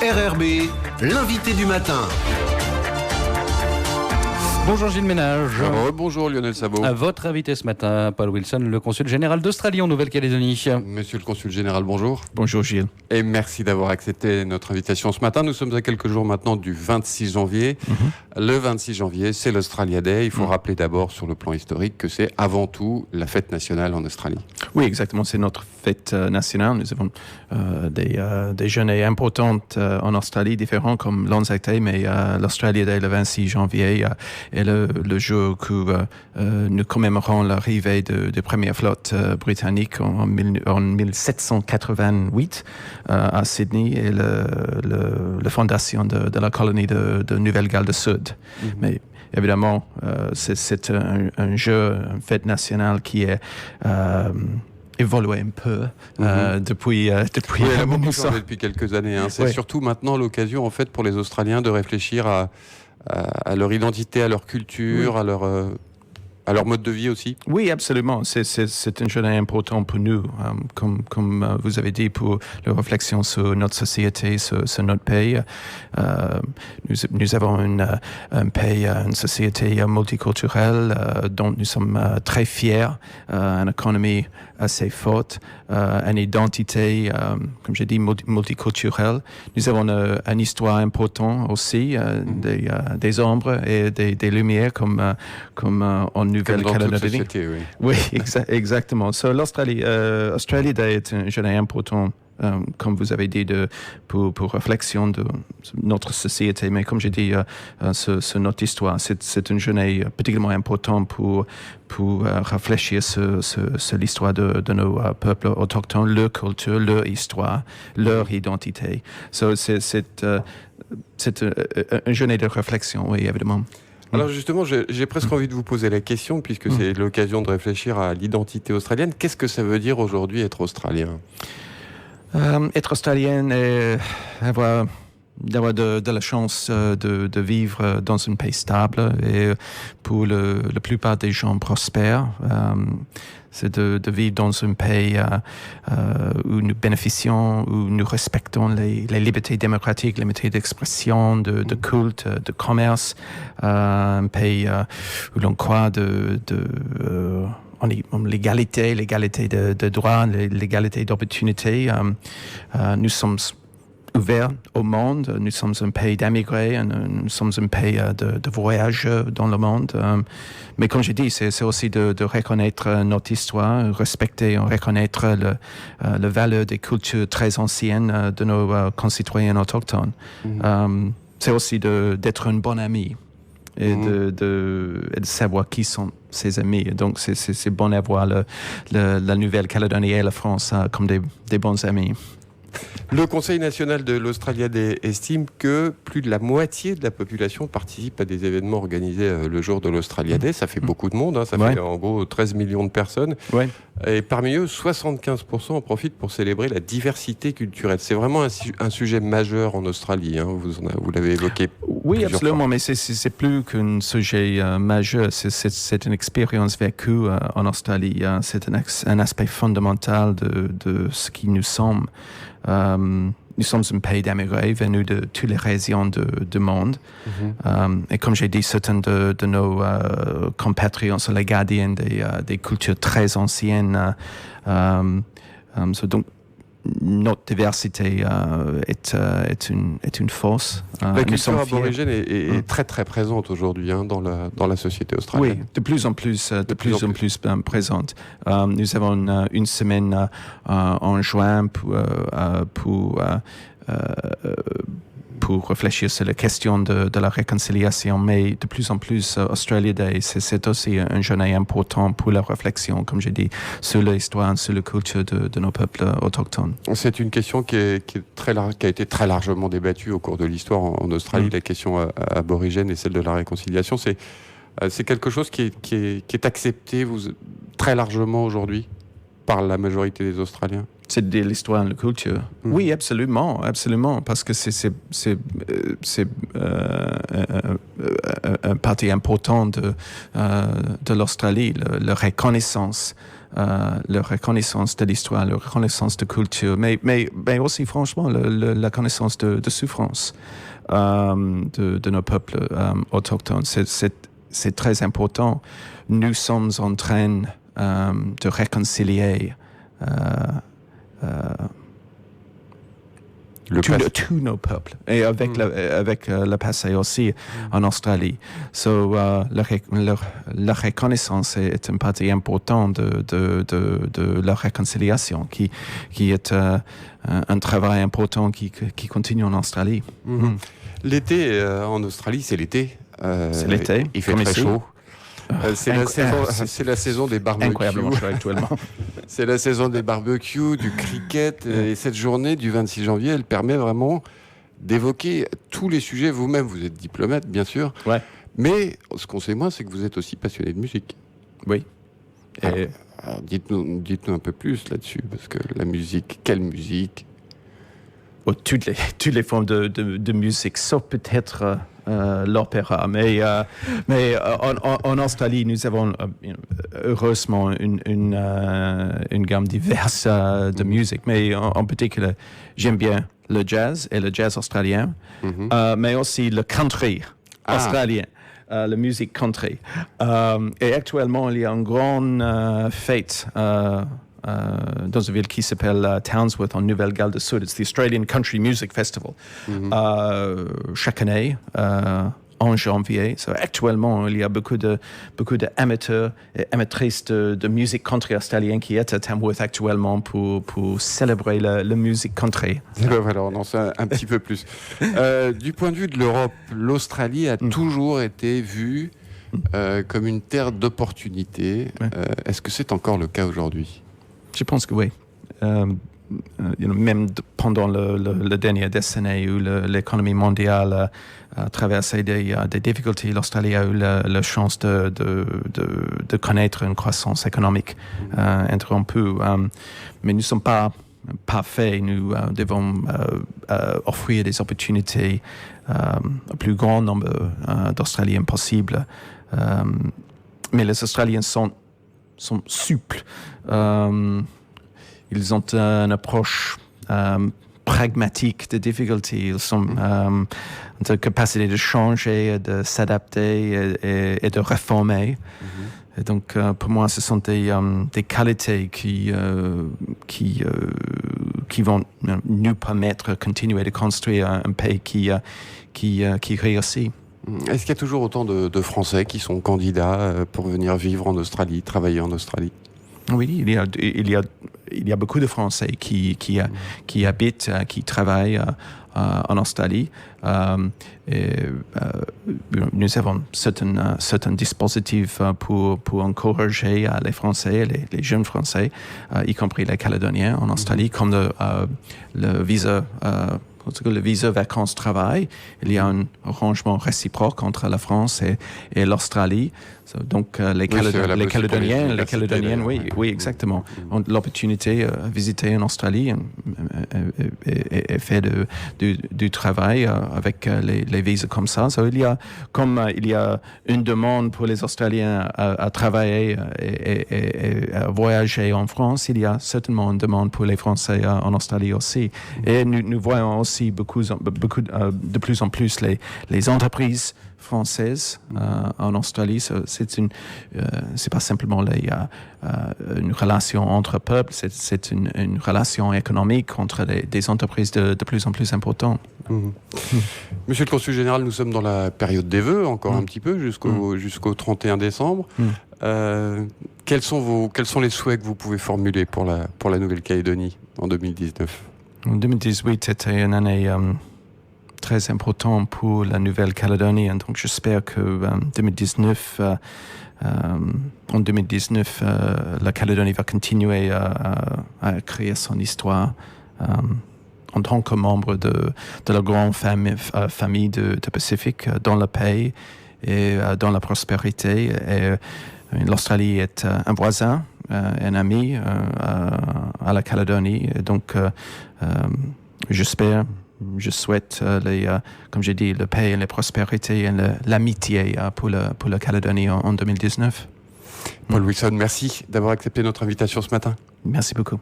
RRB, l'invité du matin. Bonjour Gilles Ménage. Bonjour Lionel Sabot. À votre invité ce matin, Paul Wilson, le consul général d'Australie en Nouvelle-Calédonie. Monsieur le consul général, bonjour. Bonjour Gilles. Et merci d'avoir accepté notre invitation ce matin. Nous sommes à quelques jours maintenant du 26 janvier. Le 26 janvier, c'est l'Australia Day. Il faut rappeler d'abord sur le plan historique que c'est avant tout la fête nationale en Australie. Oui, exactement. C'est notre fête nationale. Nous avons des journées importantes en Australie, différentes comme l'Anzac Day, mais l'Australia Day le 26 janvier est le jour où nous commémorons l'arrivée de première flotte britannique en 1788 à Sydney et la fondation de la colonie de Nouvelle-Galles du Sud. Mais évidemment, c'est un jeu, une fête nationale qui est évolué un peu depuis elle a beaucoup changé depuis quelques années. C'est surtout maintenant l'occasion en fait pour les Australiens de réfléchir à leur identité, à leur culture, à leur mode de vie aussi. Oui, absolument. C'est une journée importante pour nous, comme vous avez dit, pour la réflexion sur notre société, sur notre pays. Nous avons un pays, une société multiculturelle dont nous sommes très fiers, une économie assez forte, une identité, comme j'ai dit, multiculturelle. Nous avons une histoire importante aussi, des ombres et des lumières comme en Nouvelle-Calédonie. Oui, exactement. So, l'Australie Day est une journée importante, comme vous avez dit, pour réflexion de notre société. Mais comme j'ai dit, sur notre histoire, c'est une journée particulièrement importante pour réfléchir sur l'histoire de nos peuples autochtones, leur culture, leur histoire, leur identité. So, c'est une journée de réflexion, oui, évidemment. Alors justement, j'ai presque envie de vous poser la question, puisque c'est l'occasion de réfléchir à l'identité australienne. Qu'est-ce que ça veut dire aujourd'hui être australien ? Être australien et d'avoir de la chance de vivre dans un pays stable et pour la plupart des gens prospères. C'est de vivre dans un pays où nous bénéficions, où nous respectons les libertés démocratiques, les libertés d'expression, de culte, de commerce. Un pays où l'on croit en l'égalité de droits, l'égalité d'opportunités. Nous sommes ouverts au monde, nous sommes un pays d'émigrés, nous sommes un pays de voyage dans le monde. Mais comme j'ai dit, c'est aussi de reconnaître notre histoire, respecter et reconnaître la valeur des cultures très anciennes de nos concitoyens autochtones. C'est aussi d'être un bon ami et de savoir qui sont ses amis. Donc c'est bon d'avoir la Nouvelle-Calédonie et la France comme des bons amis. Le Conseil national de l'Australia Day estime que plus de la moitié de la population participe à des événements organisés le jour de l'Australia Day. Ça fait beaucoup de monde, ça fait en gros 13 millions de personnes. Et parmi eux, 75% en profitent pour célébrer la diversité culturelle. C'est vraiment un sujet majeur en Australie, vous l'avez évoqué. Oui, absolument, mais c'est plus qu'un sujet majeur, c'est une expérience vécue en Australie. C'est un aspect fondamental de ce qui nous sommes. Nous sommes un pays d'émigrés venus de toutes les régions du monde. Et comme j'ai dit, certains de nos compatriotes sont les gardiens des cultures très anciennes. Donc, notre diversité est une force. La culture aborigène est très très présente aujourd'hui dans la société australienne. Oui, de plus en plus présente. Nous avons une semaine en juin pour réfléchir sur la question de la réconciliation, mais de plus en plus, Australia Day, c'est aussi une journée importante pour la réflexion, comme j'ai dit, sur l'histoire, sur la culture de nos peuples autochtones. C'est une question qui a été très largement débattue au cours de l'histoire en Australie, la question aborigène et celle de la réconciliation. C'est quelque chose qui est accepté très largement aujourd'hui par la majorité des Australiens. C'est de l'histoire et la culture. Oui, absolument, parce que c'est une partie importante de l'Australie, la reconnaissance de l'histoire, la reconnaissance de culture, mais aussi franchement la connaissance de souffrance de nos peuples autochtones. C'est très important. Nous sommes en train de réconcilier tous nos peuples et avec le passé aussi en Australie. La reconnaissance est une partie importante de la réconciliation qui est un travail important qui continue en Australie. L'été en Australie, c'est l'été. C'est l'été. Il fait très chaud. C'est la saison des barbecues. Incroyablement chaud actuellement. C'est la saison des barbecues, du cricket. Et cette journée du 26 janvier, elle permet vraiment d'évoquer tous les sujets. Vous-même, vous êtes diplomate, bien sûr. Ouais. Mais ce qu'on sait moins, c'est que vous êtes aussi passionné de musique. Oui. Alors, dites-nous un peu plus là-dessus. Parce que la musique, quelle musique? Toutes les formes de musique, sauf peut-être l'opéra. Mais en Australie, nous avons heureusement une gamme diverse de musique. Mais en particulier, j'aime bien le jazz et le jazz australien, mais aussi le country australien. La musique country. Et actuellement, il y a une grande fête dans une ville qui s'appelle Townsworth en Nouvelle-Galles du Sud. C'est the Australian Country Music Festival. Chaque année, en janvier. Actuellement, il y a beaucoup d'amateurs et amatrices de musique country australienne qui est à Tamworth actuellement pour célébrer la musique country. Voilà, on en sait un petit peu plus. Du point de vue de l'Europe, l'Australie a toujours été vue comme une terre d'opportunités. Est-ce que c'est encore le cas aujourd'hui ? Je pense que oui. Même pendant la dernière décennie où l'économie mondiale a traversé des difficultés, l'Australie a eu la chance de connaître une croissance économique interrompue. Mais nous ne sommes pas parfaits. Nous devons offrir des opportunités au plus grand nombre d'Australiens possible. Mais les Australiens sont souples. Ils ont une approche pragmatique des difficultés. Ils ont une capacité de changer, de s'adapter et de réformer. Et donc, pour moi, ce sont des qualités qui vont nous permettre de continuer de construire un pays qui réussit. Est-ce qu'il y a toujours autant de Français qui sont candidats pour venir vivre en Australie, travailler en Australie ? Oui, il y a beaucoup de Français qui habitent, qui travaillent en Australie. Nous avons certains dispositifs pour encourager les Français, les jeunes Français, y compris les Calédoniens en Australie, comme le visa. Le visa vacances-travail, il y a un arrangement réciproque entre la France et l'Australie. Donc, les Calédoniens, oui, exactement, ont l'opportunité de visiter en Australie et faire du travail avec les visas comme ça. Il y a une demande pour les Australiens à travailler et à voyager en France, il y a certainement une demande pour les Français en Australie aussi. Et nous voyons aussi de plus en plus les entreprises françaises en Australie. C'est pas simplement une relation entre peuples, c'est une relation économique entre des entreprises de plus en plus importantes. Monsieur le Consul Général, nous sommes dans la période des vœux, encore un petit peu, jusqu'au 31 décembre. Quels sont les souhaits que vous pouvez formuler pour la Nouvelle-Calédonie en 2019 ? En 2018, c'était une année très importante pour la Nouvelle-Calédonie. Donc, j'espère que en 2019, la Calédonie va continuer à créer son histoire en tant que membre de la grande famille de Pacifique, dans la paix et dans la prospérité. Et l'Australie est un voisin, un ami à la Calédonie. Et donc, j'espère je souhaite, comme j'ai dit, la paix et la prospérité et l'amitié pour la Calédonie en 2019. Paul Wilson, merci d'avoir accepté notre invitation ce matin. Merci beaucoup.